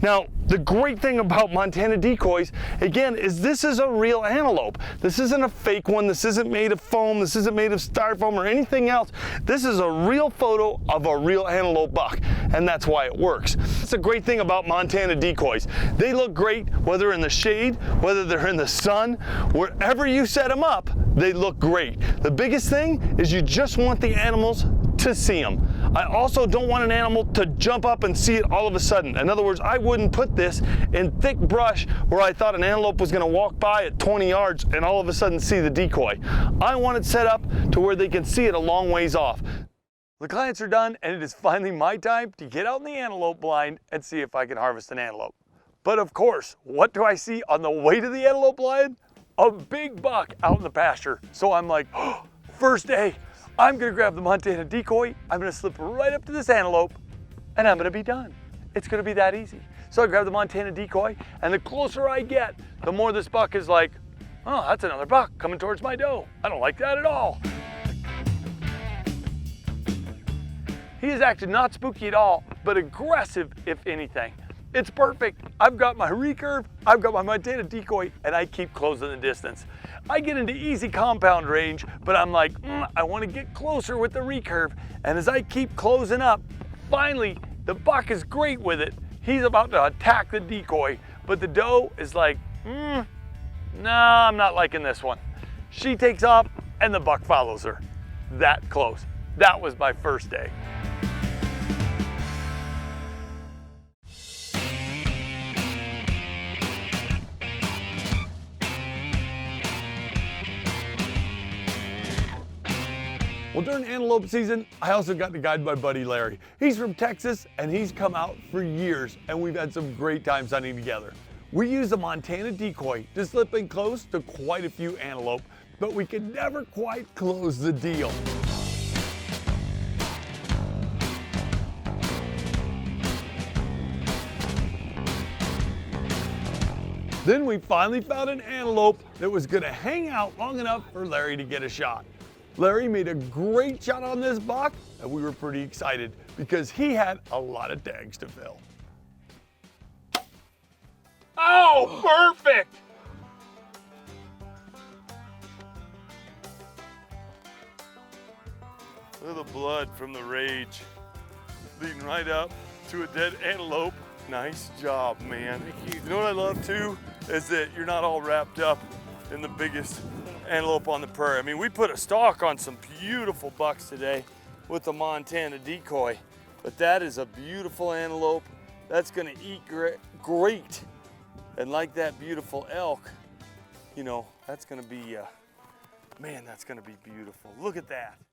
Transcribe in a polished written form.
Now, the great thing about Montana Decoys, again, is this is a real antelope. This isn't a fake one. This isn't made of foam. This isn't made of styrofoam or anything else. This is a real photo of a real antelope buck, and that's why it works. That's the great thing about Montana Decoys. They look great whether in the shade, whether they're in the sun, wherever you set them up, they look great. The biggest thing is you just want the animals to see them. I also don't want an animal to jump up and see it all of a sudden. In other words, I wouldn't put this in thick brush where I thought an antelope was going to walk by at 20 yards and all of a sudden see the decoy. I want it set up to where they can see it a long ways off. The clients are done, and it is finally my time to get out in the antelope blind and see if I can harvest an antelope. But of course, what do I see on the way to the antelope blind? A big buck out in the pasture. So I'm like, oh, first day. I'm gonna grab the Montana Decoy, I'm gonna slip right up to this antelope, and I'm gonna be done. It's gonna be that easy. So I grab the Montana Decoy, and the closer I get, the more this buck is like, oh, that's another buck coming towards my doe. I don't like that at all. He is acting not spooky at all, but aggressive if anything. It's perfect. I've got my recurve, I've got my Montana Decoy, and I keep closing the distance. I get into easy compound range, but I'm like, I want to get closer with the recurve. And as I keep closing up, finally, the buck is great with it. He's about to attack the decoy, but the doe is like, no, I'm not liking this one. She takes off, and the buck follows her. That close. That was my first day. Well, during antelope season, I also got to guide my buddy Larry. He's from Texas, and he's come out for years, and we've had some great times hunting together. We use a Montana Decoy to slip in close to quite a few antelope, but we could never quite close the deal. Then we finally found an antelope that was gonna hang out long enough for Larry to get a shot. Larry made a great shot on this buck, and we were pretty excited because he had a lot of tags to fill. Oh, perfect! Look at the blood from the rage leading right up to a dead antelope. Nice job, man. Thank you. You know what I love too? Is that you're not all wrapped up in the biggest antelope on the prairie. I mean, we put a stalk on some beautiful bucks today with the Montana Decoy, but that is a beautiful antelope. That's gonna eat great. And like that beautiful elk, you know, that's gonna be, man, that's gonna be beautiful. Look at that.